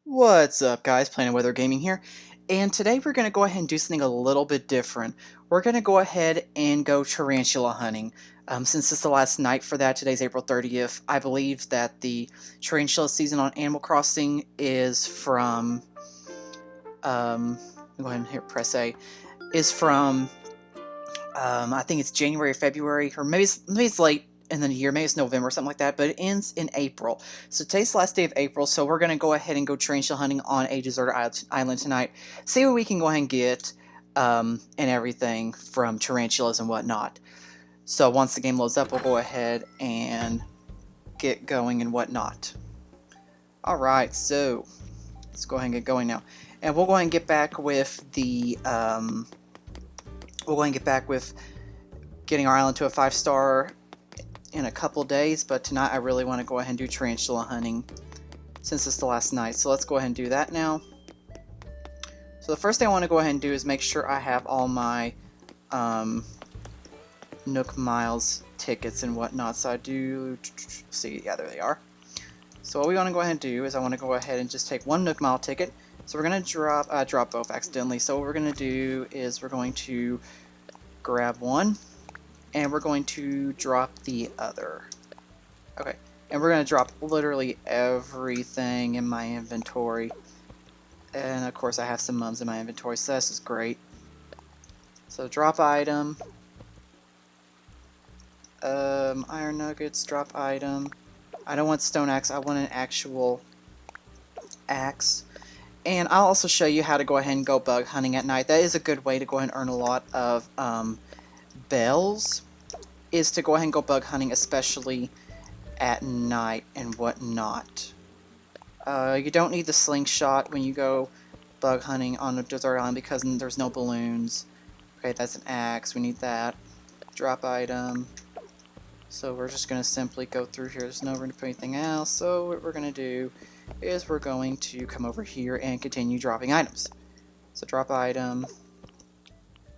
What's up, guys? Planet Weather Gaming here, and today we're going to go ahead and do something a little bit different. We're going to go ahead and go tarantula hunting. Since it's the last night for that, today's April 30th, I believe that the tarantula season on Animal Crossing is from, go ahead and hit press A, is from, I think it's January or February, or maybe it's late in the year, maybe it's November or something like that, but it ends in April. So today's the last day of April, so we're going to go ahead and go tarantula hunting on a deserted island tonight. See what we can go ahead and get, and everything from tarantulas and whatnot. So once the game loads up, we'll go ahead and get going and whatnot. Alright, so let's go ahead and get going now. And we'll go ahead and get back with the, we'll go ahead and get back with getting our island to a 5-star in a couple days, but tonight I really want to go ahead and do tarantula hunting since it's the last night. So let's go ahead and do that now. So the first thing I want to go ahead and do is make sure I have all my Nook Miles tickets and whatnot. So I do see, yeah, there they are. So what we want to go ahead and do is I want to go ahead and just take one Nook Mile ticket. So we're going to drop both accidentally. So what we're going to do is we're going to grab one, and we're going to drop the other. Okay, and we're going to drop literally everything in my inventory. And of course I have some mums in my inventory, so this is great. So drop item. Iron nuggets, drop item. I don't want stone axe, I want an actual axe. And I'll also show you how to go ahead and go bug hunting at night. That is a good way to go ahead and earn a lot of bells, is to go ahead and go bug hunting, especially at night and whatnot. You don't need the slingshot when you go bug hunting on a desert island because there's no balloons. Okay, that's an axe, we need that. Drop item. So we're just going to simply go through here, there's no room to put anything else, so what we're going to do is we're going to come over here and continue dropping items. So drop item.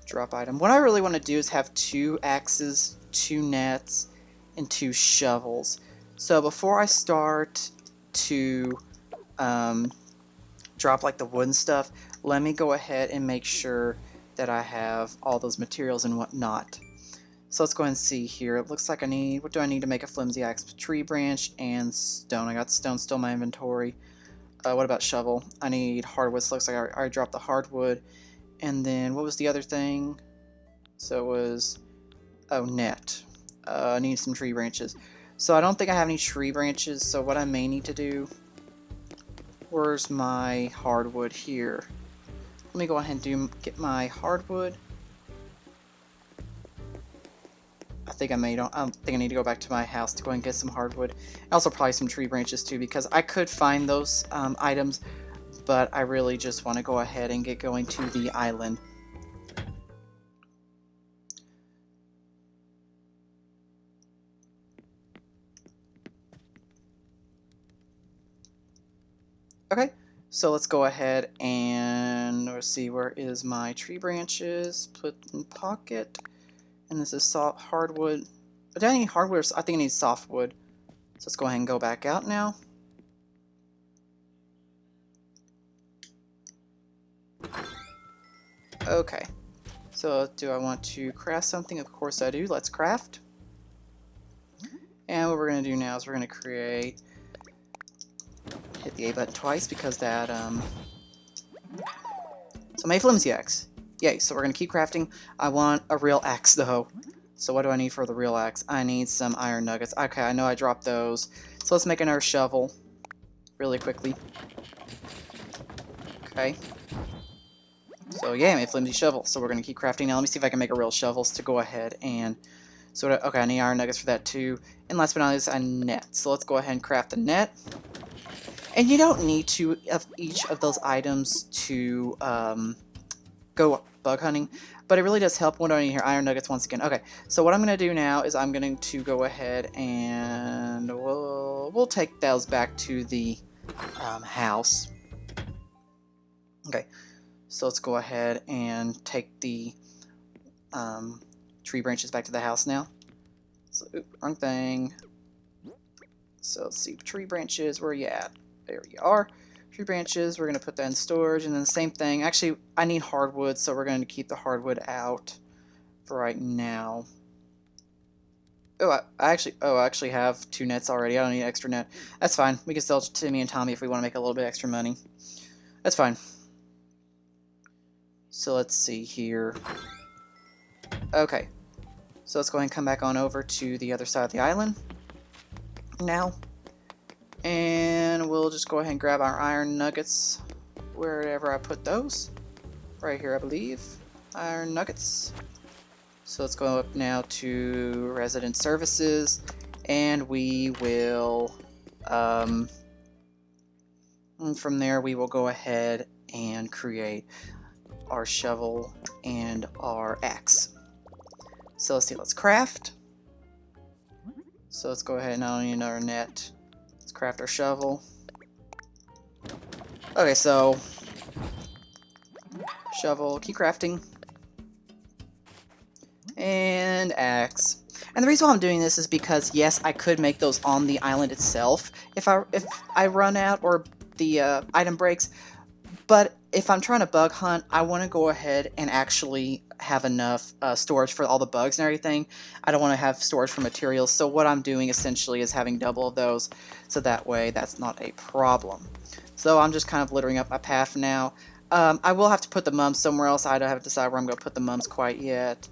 Drop item. What I really want to do is have 2 axes, 2 nets, and 2 shovels. So before I start to drop like the wooden stuff, let me go ahead and make sure that I have all those materials and whatnot. So let's go ahead and see here. It looks like I need, what do I need to make a flimsy axe? Tree branch and stone. I got stone still in my inventory. What about shovel? I need hardwood. So it looks like I already dropped the hardwood. And then what was the other thing? So it was, oh, net. I need some tree branches. So I don't think I have any tree branches, so what I may need to do, where's my hardwood here? Let me go ahead and get my hardwood. I don't think I need to go back to my house to go and get some hardwood. Also probably some tree branches too, because I could find those items, but I really just want to go ahead and get going to the island. Okay, so let's go ahead and let's see, where is my tree branches? Put in pocket. And this is soft hardwood. Do I need hardwood? I think I need softwood. So let's go ahead and go back out now. Okay. So do I want to craft something? Of course I do. Let's craft. And what we're going to do now is we're going to create... Hit the A button twice because that... So my flimsy axe. Yay, so we're going to keep crafting. I want a real axe though. So what do I need for the real axe? I need some iron nuggets. Okay, I know I dropped those. So let's make another shovel really quickly. Okay. So yeah, I made a flimsy shovel. So we're going to keep crafting. Now let me see if I can make a real shovels to go ahead and sort of... Okay, I need iron nuggets for that too. And last but not least, a net. So let's go ahead and craft the net. And you don't need to of each of those items to go bug hunting, but it really does help. What do I need here? Iron nuggets once again. Okay, so what I'm going to do now is I'm going to go ahead and we'll take those back to the house. Okay, so let's go ahead and take the tree branches back to the house now. So, wrong thing. So let's see, tree branches, where are you at? There you are. Tree branches, we're going to put that in storage, and then the same thing. Actually, I need hardwood, so we're going to keep the hardwood out for right now. Oh, I actually have 2 nets already. I don't need an extra net. That's fine. We can sell to Timmy and Tommy if we want to make a little bit extra money. That's fine. So let's see here. Okay. So let's go ahead and come back on over to the other side of the island now. And we'll just go ahead and grab our iron nuggets wherever I put those. Right here, I believe. Iron nuggets. So let's go up now to resident services, and we will, from there we will go ahead and create our shovel and our axe. So let's see, let's craft. So let's go ahead and not need another net. Let's craft our shovel. Okay, so shovel, keep crafting. And axe. And the reason why I'm doing this is because, yes, I could make those on the island itself if I run out or the item breaks. But if I'm trying to bug hunt, I want to go ahead and actually have enough storage for all the bugs and everything. I don't want to have storage for materials. So what I'm doing essentially is having double of those, so that way that's not a problem. So I'm just kind of littering up my path now. I will have to put the mums somewhere else. I don't have to decide where I'm going to put the mums quite yet.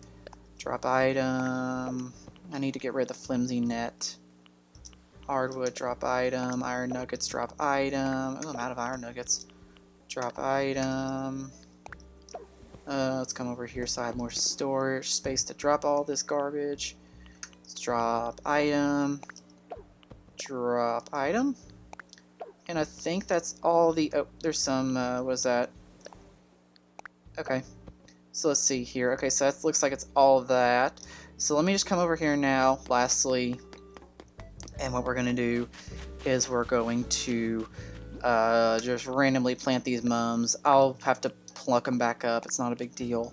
Drop item. I need to get rid of the flimsy net. Hardwood, drop item. Iron nuggets, drop item. Oh, I'm out of iron nuggets. Drop item. Let's come over here so I have more storage space to drop all this garbage. Let's drop item. Drop item. And I think that's all the... Oh, there's some... what is that? Okay. So let's see here. Okay, so that looks like it's all of that. So let me just come over here now, lastly. And what we're going to do is we're going to just randomly plant these mums. I'll have to pluck them back up. It's not a big deal.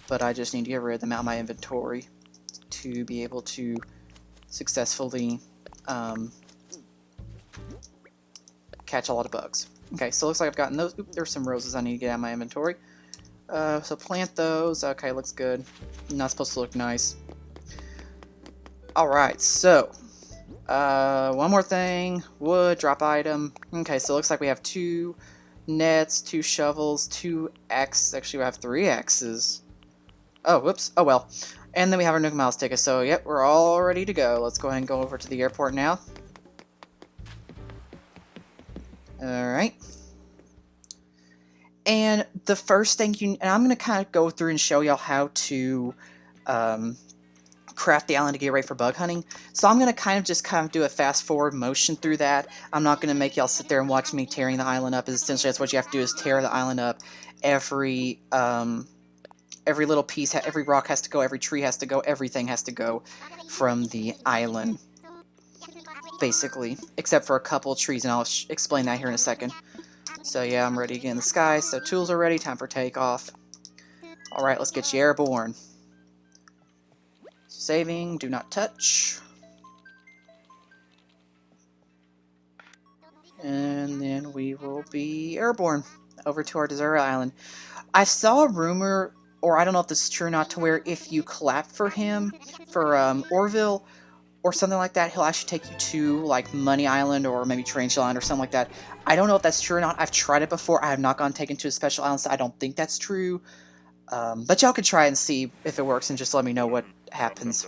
But I just need to get rid of them out of my inventory to be able to successfully catch a lot of bugs. Okay, so it looks like I've gotten those. Oop, there's some roses I need to get out of my inventory. So plant those. Okay, looks good. Not supposed to look nice. Alright, so one more thing. Wood, drop item. Okay, so it looks like we have 2 nets, 2 shovels, 2 axes. Actually, we have 3 axes. Oh, whoops. Oh, well. And then we have our Nook Miles ticket. So, yep, we're all ready to go. Let's go ahead and go over to the airport now. Alright. And the first thing and I'm going to kind of go through and show y'all how to craft the island to get ready for bug hunting. So I'm going to kind of do a fast forward motion through that. I'm not going to make y'all sit there and watch me tearing the island up. Essentially, that's what you have to do, is tear the island up. Every little piece, every rock has to go, every tree has to go, everything has to go from the island. Basically, except for a couple of trees, and I'll explain that here in a second. So yeah, I'm ready to get in the sky. So tools are ready. Time for takeoff. Alright, let's get you airborne. Saving. Do not touch. And then we will be airborne over to our deserted island. I saw a rumor, or I don't know if this is true or not, to where if you clap for him, for Orville, or something like that, he'll actually take you to, like, Money Island or maybe Tarantula Island or something like that. I don't know if that's true or not. I've tried it before. I have not gone taken to a special island, so I don't think that's true. But y'all could try and see if it works and just let me know what happens.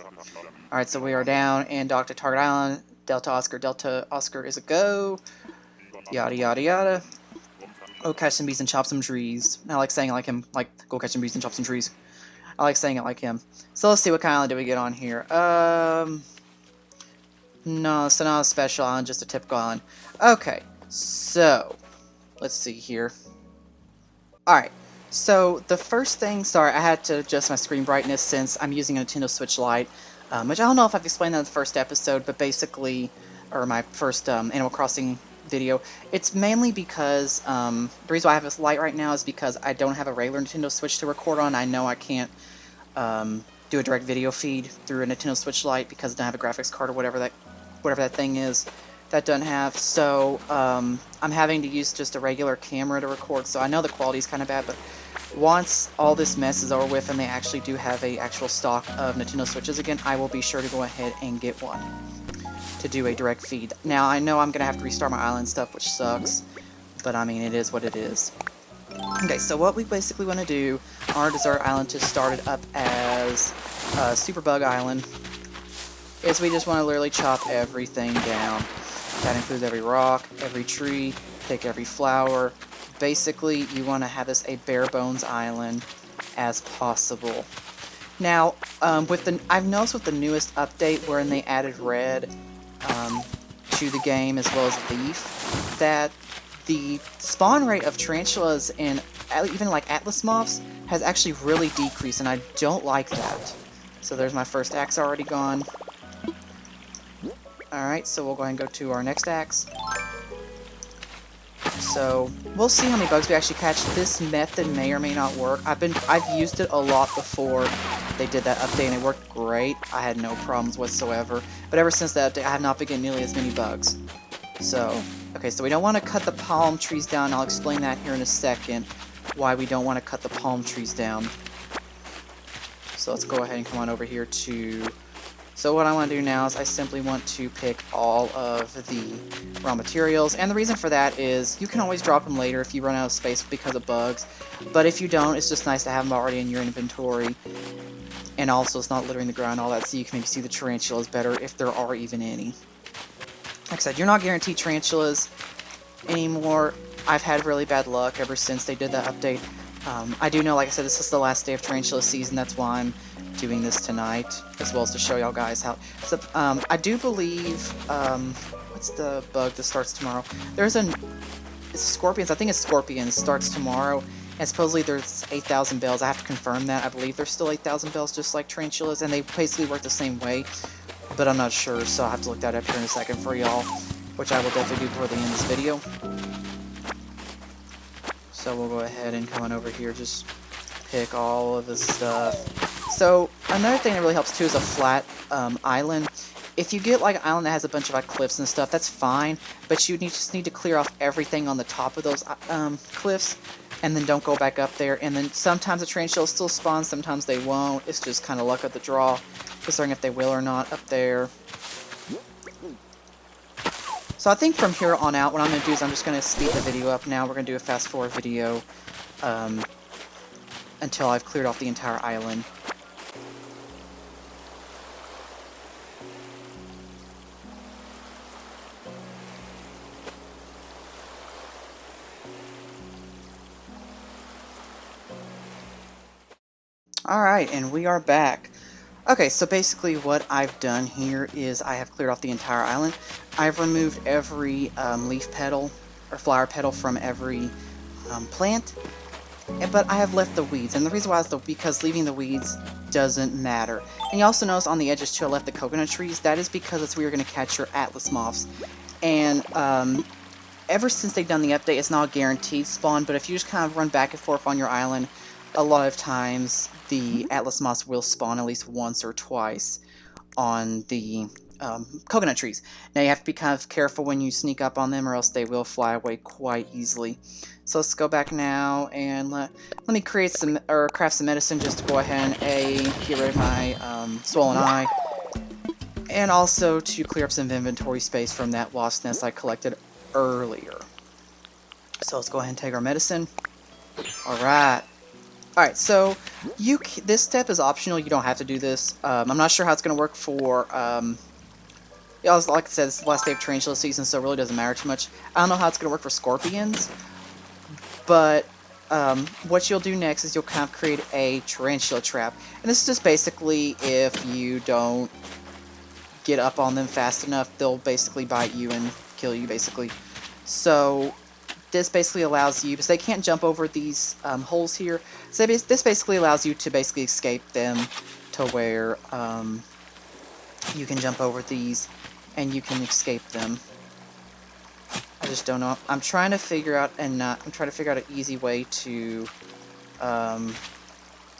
Alright, so we are down and docked at Target Island. Delta Oscar is a go. Yada, yada, yada. Go catch some bees and chop some trees. I like saying it like him. Like, go catch some bees and chop some trees. I like saying it like him. So let's see, what kind of island do we get on here? No, so not a special island, just a typical island. Okay, so let's see here. Alright, so the first thing, sorry, I had to adjust my screen brightness since I'm using a Nintendo Switch Lite, which I don't know if I've explained that in the first episode, but basically, or my first Animal Crossing video, it's mainly because, the reason why I have this light right now is because I don't have a regular Nintendo Switch to record on. I know I can't do a direct video feed through a Nintendo Switch Lite because I don't have a graphics card or whatever that thing is that doesn't have, so I'm having to use just a regular camera to record, so I know the quality is kind of bad, but once all this mess is over with and they actually do have a actual stock of Nintendo Switches again, I will be sure to go ahead and get one to do a direct feed. Now, I know I'm going to have to restart my island stuff, which sucks, but I mean, it is what it is. Okay, so what we basically want to do on our Desert Island to start it up as Super Bug Island is we just want to literally chop everything down. That includes every rock, every tree, pick every flower. Basically, you want to have this a bare bones island as possible. Now, I've noticed with the newest update wherein they added Redd to the game as well as Leif, that the spawn rate of tarantulas and even like Atlas moths has actually really decreased, and I don't like that. So there's my first axe already gone. Alright, so we'll go ahead and go to our next axe. So we'll see how many bugs we actually catch. This method may or may not work. I've used it a lot before they did that update and it worked great. I had no problems whatsoever. But ever since that update, I have not been getting nearly as many bugs. So, okay, so we don't want to cut the palm trees down. I'll explain that here in a second, why we don't want to cut the palm trees down. So let's go ahead and come on over here to... So what I want to do now is I simply want to pick all of the raw materials, and the reason for that is you can always drop them later if you run out of space because of bugs, but if you don't, it's just nice to have them already in your inventory, and also it's not littering the ground and all that, so you can maybe see the tarantulas better if there are even any. Like I said, you're not guaranteed tarantulas anymore. I've had really bad luck ever since they did that update. I do know, like I said, this is the last day of tarantula season, that's why I'm doing this tonight, as well as to show y'all guys how. So, I do believe, what's the bug that starts tomorrow? It's scorpions, I think it's scorpions, starts tomorrow, and supposedly there's 8,000 bells. I have to confirm that. I believe there's still 8,000 bells, just like tarantulas, and they basically work the same way, but I'm not sure, so I'll have to look that up here in a second for y'all, which I will definitely do before the end of this video. So we'll go ahead and come on over here, just pick all of this stuff. So another thing that really helps too is a flat island. If you get like an island that has a bunch of like cliffs and stuff, that's fine, but you just need to clear off everything on the top of those cliffs, and then don't go back up there. And then sometimes the tarantulas still spawn, sometimes they won't. It's just kind of luck of the draw, considering if they will or not up there. So I think from here on out, what I'm going to do is I'm just going to speed the video up now. We're going to do a fast forward video until I've cleared off the entire island. Alright, and we are back. Okay, so basically what I've done here is I have cleared off the entire island. I've removed every leaf petal or flower petal from every plant, but I have left the weeds. And the reason why is because leaving the weeds doesn't matter. And you also notice on the edges too I left the coconut trees. That is because that's where you're going to catch your Atlas moths. And ever since they've done the update, it's not a guaranteed spawn, but if you just kind of run back and forth on your island, a lot of times the Atlas moths will spawn at least once or twice on the coconut trees. Now you have to be kind of careful when you sneak up on them, or else they will fly away quite easily. So let's go back now and let me create some or craft some medicine just to go ahead and get rid of my swollen eye, and also to clear up some inventory space from that wasp nest I collected earlier. So let's go ahead and take our medicine. All right. Alright, so this step is optional, you don't have to do this. I'm not sure how it's going to work for, yeah, like I said, it's the last day of tarantula season, so it really doesn't matter too much. I don't know how it's going to work for scorpions, but what you'll do next is you'll kind of create a tarantula trap. And this is just basically if you don't get up on them fast enough, they'll basically bite you and kill you, basically. So this basically allows you, because they can't jump over these holes here, so this basically allows you to basically escape them to where you can jump over these and you can escape them. I just don't know. I'm trying to figure out an easy way to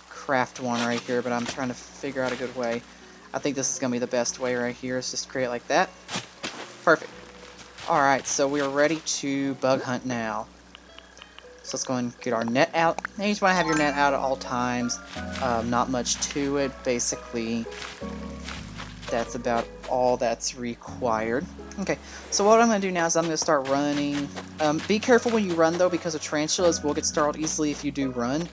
craft one right here, but I'm trying to figure out a good way. I think this is gonna be the best way right here. Is just create it like that. Perfect. Alright, so we are ready to bug hunt now. So let's go and get our net out. And you just want to have your net out at all times. Not much to it. Basically, that's about all that's required. Okay, so what I'm going to do now is I'm going to start running. Be careful when you run, though, because the tarantulas will get startled easily if you do run.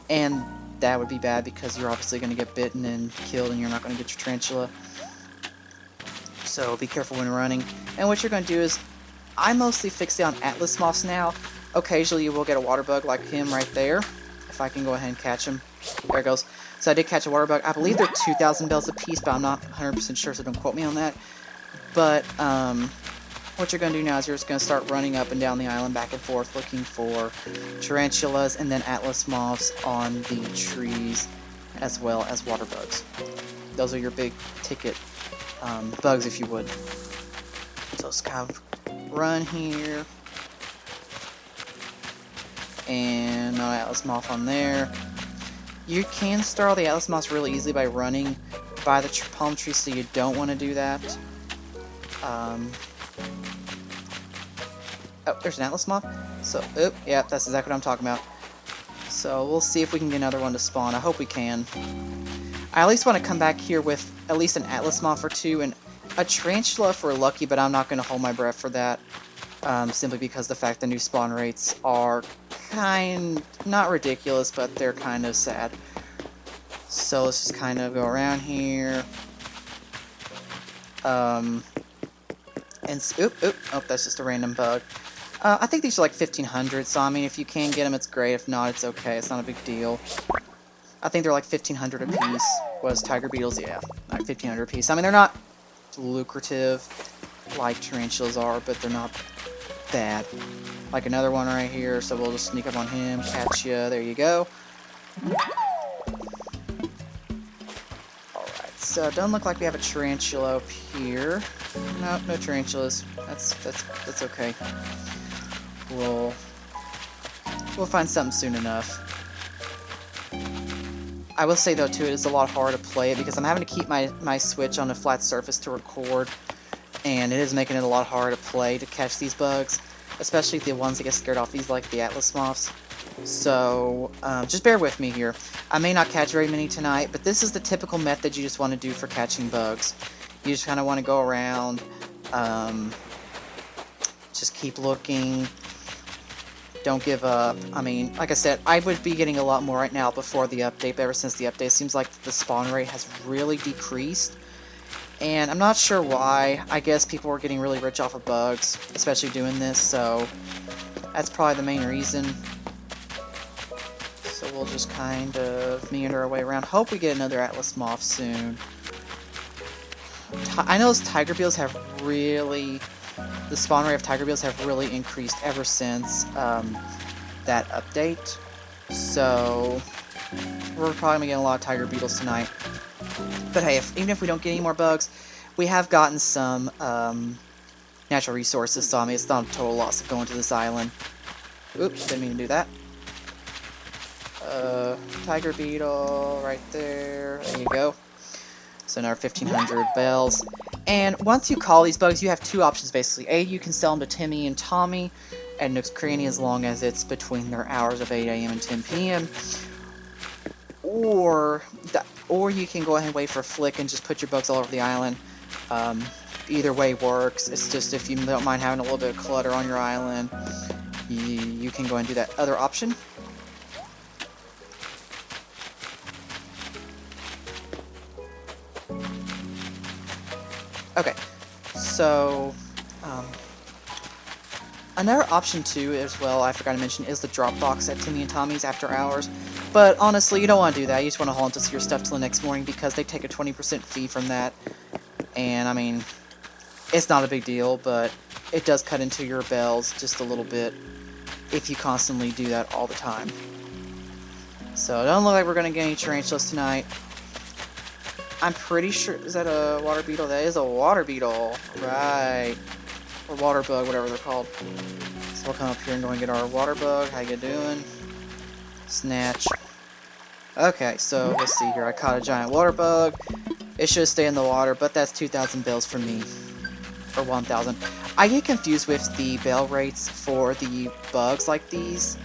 And that would be bad because you're obviously going to get bitten and killed and you're not going to get your tarantula. So be careful when running. And what you're going to do is, I mostly fixate on atlas moths now. Occasionally you will get a water bug like him right there. If I can go ahead and catch him. There it goes. So I did catch a water bug. I believe they're 2,000 bells a piece, but I'm not 100% sure, so don't quote me on that. But what you're going to do now is you're just going to start running up and down the island back and forth looking for tarantulas and then atlas moths on the trees as well as water bugs. Those are your big ticket bugs, if you would. So let's kind of run here. And no atlas moth on there. You can startle the atlas moths really easily by running by the palm tree, so you don't want to do that. Oh, there's an atlas moth. So, yeah, that's exactly what I'm talking about. So we'll see if we can get another one to spawn. I hope we can. I at least want to come back here with at least an atlas moth or two and a tarantula if we're lucky, but I'm not going to hold my breath for that. Simply because the fact the new spawn rates are not ridiculous, but they're kind of sad. So let's just kind of go around here. Oh, that's just a random bug. I think these are like 1,500, so I mean, if you can get them, it's great. If not, it's okay. It's not a big deal. I think they're like 1,500 a piece. Was tiger beetles? Yeah, like 1,500 a piece. I mean, they're not lucrative like tarantulas are, but they're not bad. Like another one right here, so we'll just sneak up on him, catch ya. There you go. Alright, so it doesn't look like we have a tarantula up here. No, no tarantulas. That's okay. We'll find something soon enough. I will say though too, it is a lot harder to play it because I'm having to keep my Switch on a flat surface to record, and it is making it a lot harder to play to catch these bugs, especially the ones that get scared off these, like the atlas moths. So just bear with me here. I may not catch very many tonight, but this is the typical method you just want to do for catching bugs. You just kind of want to go around, just keep looking. Don't give up. I mean, like I said, I would be getting a lot more right now before the update, but ever since the update, it seems like the spawn rate has really decreased. And I'm not sure why. I guess people were getting really rich off of bugs, especially doing this, so that's probably the main reason. So we'll just kind of meander our way around. Hope we get another atlas moth soon. I know those tiger beetles have really... The spawn rate of tiger beetles have really increased ever since that update. So we're probably going to get a lot of tiger beetles tonight. But hey, even if we don't get any more bugs, we have gotten some natural resources, so I mean, it's not a total loss of going to this island. Oops, didn't mean to do that. Tiger beetle right there. There you go. So another 1,500 bells. And once you call these bugs, you have two options basically. A, you can sell them to Timmy and Tommy at Nook's Cranny as long as it's between their hours of 8 a.m. and 10 p.m. Or you can go ahead and wait for a flick and just put your bugs all over the island. Either way works. It's just if you don't mind having a little bit of clutter on your island, you can go ahead and do that other option. Okay, so another option too as well, I forgot to mention, is the drop box at Timmy and Tommy's after hours. But honestly, you don't want to do that. You just want to hold on to your stuff till the next morning because they take a 20% fee from that. And I mean, it's not a big deal, but it does cut into your bells just a little bit if you constantly do that all the time. So it doesn't look like we're going to get any tarantulas tonight. I'm pretty sure... Is that a water beetle? That is a water beetle. Right. Or water bug, whatever they're called. So we'll come up here and go and get our water bug. How you doing? Snatch. Okay, so let's see here. I caught a giant water bug. It should stay in the water, but that's 2,000 bells for me. Or 1,000. I get confused with the bell rates for the bugs like these.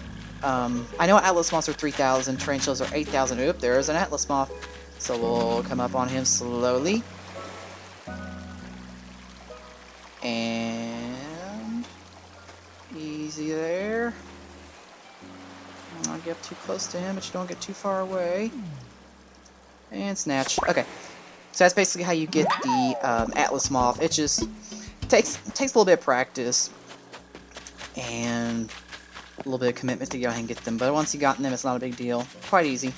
I know Atlas moths are 3,000, tarantulas are 8,000. Oop, there's an Atlas moth. So we'll come up on him slowly. And easy there. Don't get too close to him, but you don't get too far away. And snatch. Okay. So that's basically how you get the Atlas moth. It just takes a little bit of practice and a little bit of commitment to go ahead and get them. But once you've gotten them, it's not a big deal. Quite easy.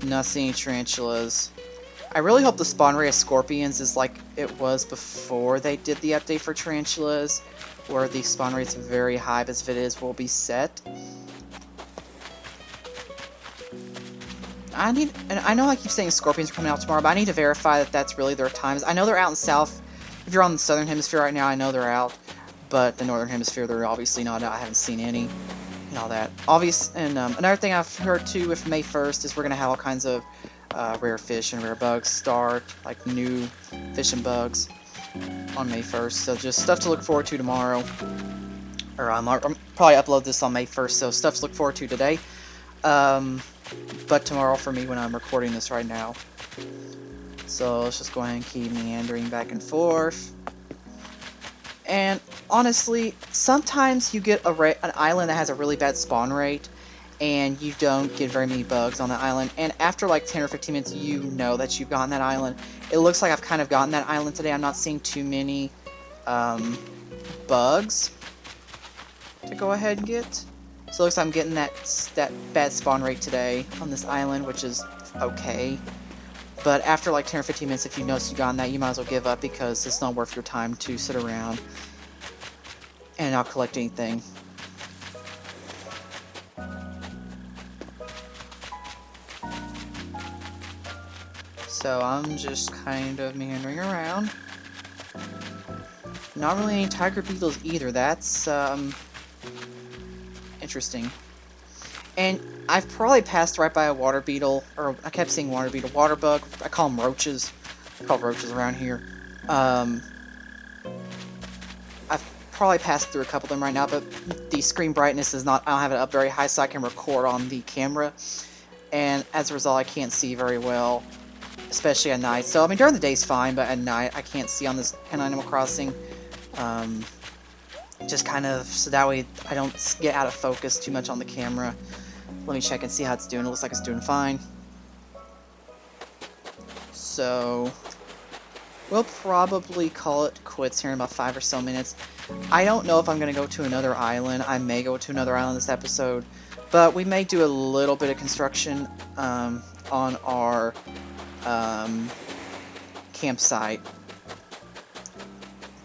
Not seeing any tarantulas. I really hope the spawn rate of scorpions is like it was before they did the update for tarantulas, where the spawn rate's very high, but if it is, will be set. And I know I keep saying scorpions are coming out tomorrow, but I need to verify that that's really their times. I know they're out in south. If you're on the southern hemisphere right now, I know they're out, but the northern hemisphere, they're obviously not out. I haven't seen any and all that. Another thing I've heard too with May 1st is we're going to have all kinds of rare fish and rare bugs start, like new fish and bugs on May 1st. So just stuff to look forward to tomorrow. Or I'll probably upload this on May 1st, so stuff to look forward to today. But tomorrow for me when I'm recording this right now. So let's just go ahead and keep meandering back and forth. And honestly, sometimes you get an island that has a really bad spawn rate, and you don't get very many bugs on that island. And after like 10 or 15 minutes, you know that you've gotten that island. It looks like I've kind of gotten that island today. I'm not seeing too many bugs to go ahead and get. So it looks like I'm getting that bad spawn rate today on this island, which is okay. But after like 10 or 15 minutes, if you notice you've gotten that, you might as well give up because it's not worth your time to sit around and not collect anything. So I'm just kind of meandering around. Not really any tiger beetles either. That's interesting. And I've probably passed right by a water beetle, or I kept seeing water beetle, water bug. I call them roaches. I call roaches around here. I've probably passed through a couple of them right now, but the screen brightness is not, I don't have it up very high so I can record on the camera. And as a result, I can't see very well, especially at night. So, I mean, during the day is fine, but at night I can't see on this Animal Crossing. Just kind of, so that way I don't get out of focus too much on the camera. Let me check and see how it's doing. It looks like it's doing fine. So, we'll probably call it quits here in about 5 or so minutes. I don't know if I'm going to go to another island. I may go to another island this episode. But we may do a little bit of construction on our campsite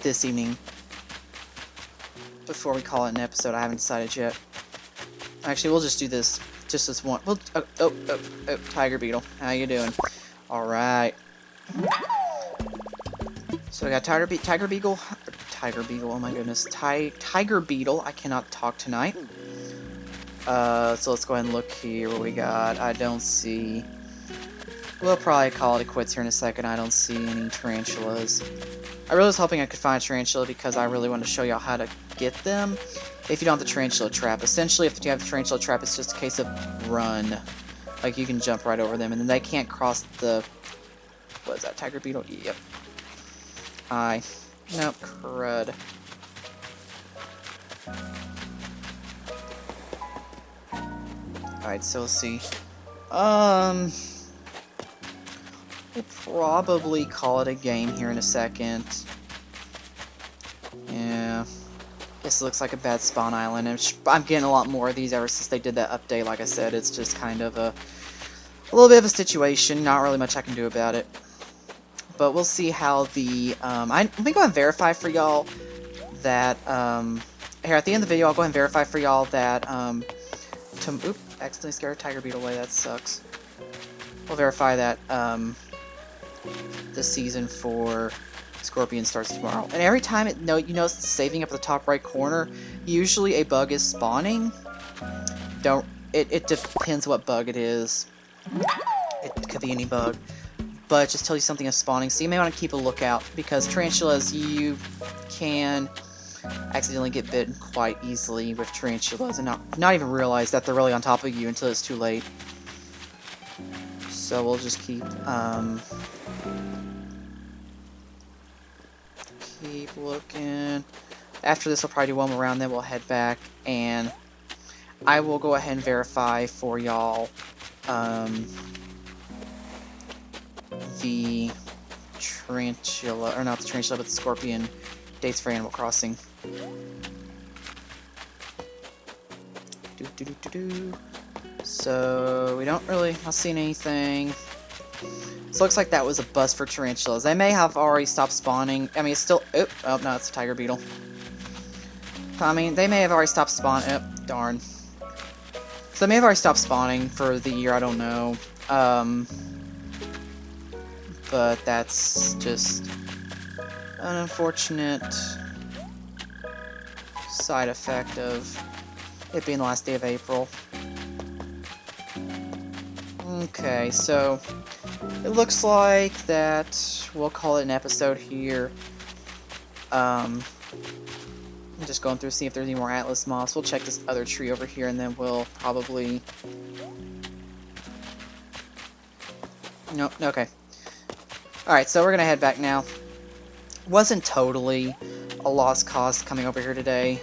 this evening. Before we call it an episode, I haven't decided yet. Actually, we'll just do this, just this one. We'll, oh, tiger beetle. How you doing? Alright. So we got tiger beetle, oh my goodness. Tiger beetle, I cannot talk tonight. So let's go ahead and look here what we got. I don't see... We'll probably call it quits here in a second. I don't see any tarantulas. I really was hoping I could find a tarantula because I really want to show y'all how to get them. If you don't have the tarantula trap. Essentially, if you have the tarantula trap, it's just a case of run. Like, you can jump right over them, and then they can't cross the... What is that, tiger beetle? Yep. Nope, crud. Alright, so let's see. We'll probably call it a game here in a second. Yeah. This looks like a bad spawn island. And I'm getting a lot more of these ever since they did that update. Like I said, it's just kind of a little bit of a situation. Not really much I can do about it. But we'll see how the... let me go ahead and verify for y'all that... here, at the end of the video, I'll go ahead and verify for y'all that... Oop, accidentally scared a tiger beetle away. That sucks. We'll verify that... the season for Scorpion starts tomorrow. And every time you notice it's saving up at the top right corner, usually a bug is spawning. It depends what bug it is. It could be any bug. but just tells you something is spawning, so you may want to keep a lookout, because tarantulas, you can accidentally get bitten quite easily with tarantulas and not even realize that they're really on top of you until it's too late. So we'll just keep looking. After this, we'll probably do one more round, then we'll head back, and I will go ahead and verify for y'all the tarantula, or not the tarantula, but the scorpion dates for Animal Crossing. So we don't really not seeing anything. So looks like that was a bust for tarantulas. They may have already stopped spawning. I mean, it's still. Oh no, it's a tiger beetle. I mean, they may have already stopped spawning. Oh, darn. So they may have already stopped spawning for the year. I don't know. But that's just an unfortunate side effect of it being the last day of April. Okay, so it looks like that we'll call it an episode here. I'm just going through to see if there's any more Atlas moths. We'll check this other tree over here, and then we'll probably... Nope, okay. Alright, so we're gonna head back now. Wasn't totally a lost cause coming over here today.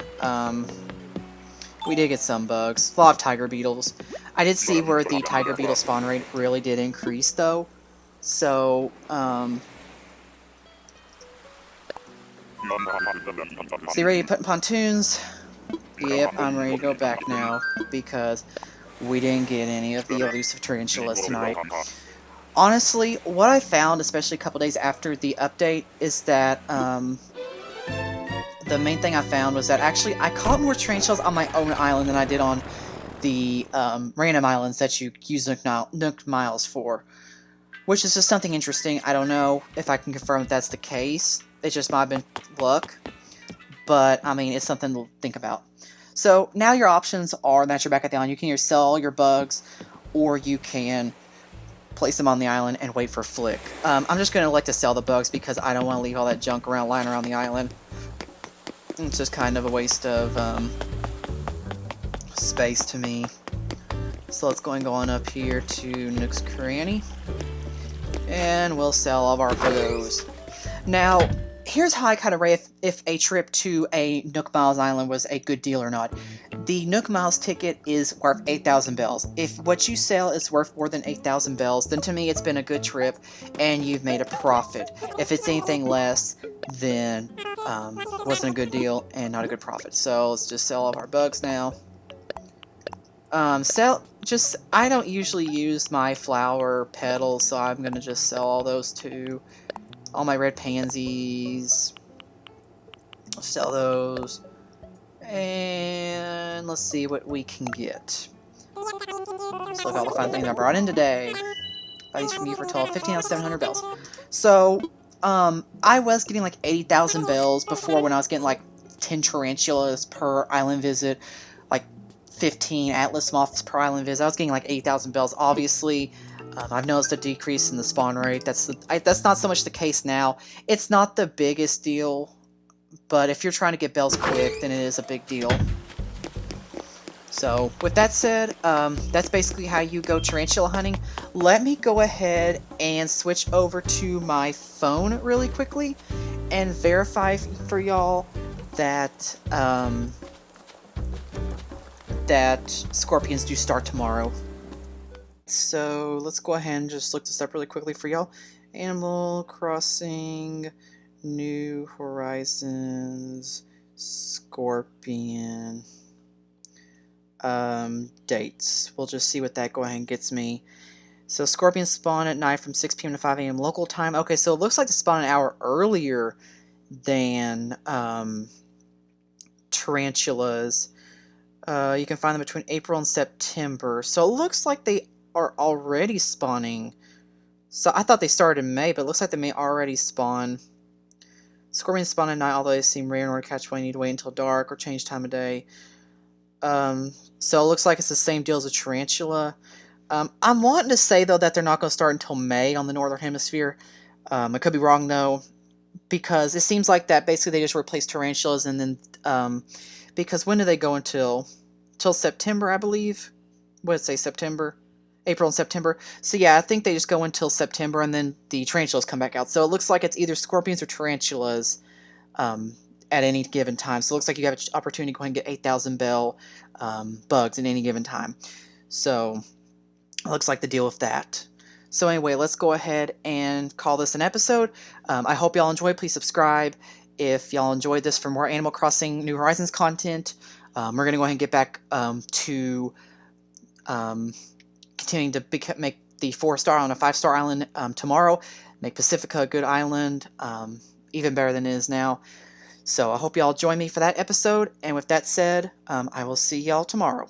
We did get some bugs. A lot of tiger beetles. I did see where the tiger beetle spawn rate really did increase, though. So, so you ready to put in pontoons? Yep, I'm ready to go back now, because we didn't get any of the elusive tarantulas tonight. Honestly, what I found, especially a couple days after the update, is that, the main thing I found was that actually I caught more tarantulas on my own island than I did on the, random islands that you use Nook Miles for. Which is just something interesting. I don't know if I can confirm that that's the case. It just might have been luck. But, I mean, it's something to think about. So, now your options are that you're back at the island. You can either sell your bugs, or you can place them on the island and wait for Flick. I'm just going to elect to sell the bugs because I don't want to leave all that junk lying around the island. It's just kind of a waste of space to me. So let's go on up here to Nook's Cranny. And we'll sell all of our bugs. Now, here's how I kind of rate if a trip to a Nook Miles Island was a good deal or not. The Nook Miles ticket is worth 8,000 bells. If what you sell is worth more than 8,000 bells, then to me it's been a good trip and you've made a profit. If it's anything less, then wasn't a good deal and not a good profit. So let's just sell all of our bugs now. I don't usually use my flower petals, so I'm gonna just sell all those too. All my red pansies. I'll sell those. And let's see what we can get. Let's look at all the fun things I brought in today. Buy these from you for a total of 15,700 bells. So, I was getting like 80,000 bells before when I was getting like 10 tarantulas per island visit. Like 15 Atlas moths per island visit. I was getting like 8,000 bells. Obviously, I've noticed a decrease in the spawn rate. That's not so much the case now. It's not the biggest deal. But if you're trying to get bells quick, then it is a big deal. So, with that said, that's basically how you go tarantula hunting. Let me go ahead and switch over to my phone really quickly and verify for y'all that, that scorpions do start tomorrow. So, let's go ahead and just look this up really quickly for y'all. Animal Crossing... New Horizons Scorpion dates. We'll just see what that go ahead and gets me. So scorpions spawn at night from 6 p.m. to 5 a.m. local time. Okay, so it looks like they spawn an hour earlier than tarantulas. You can find them between April and September. So it looks like they are already spawning. So I thought they started in May, but it looks like they may already spawn. Scorpions spawn at night, although they seem rare. In order to catch one, you need to wait until dark or change time of day. So it looks like it's the same deal as a tarantula. I'm wanting to say, though, that they're not going to start until May on the Northern Hemisphere. I could be wrong, though, because it seems like that basically they just replaced tarantulas, and then because when do they go till September, I believe? What did it say, September? April and September. So yeah, I think they just go until September, and then the tarantulas come back out. So it looks like it's either scorpions or tarantulas um, at any given time. So it looks like you have an opportunity to go ahead and get 8,000 bell bugs at any given time. So it looks like the deal with that. So anyway, let's go ahead and call this an episode. I hope y'all enjoyed. Please subscribe if y'all enjoyed this for more Animal Crossing New Horizons content. We're going to go ahead and get back to continuing to make the 4-star on a 5-star island tomorrow. Make Pacifica a good island, even better than it is now. So I hope y'all join me for that episode. And with that said, I will see y'all tomorrow.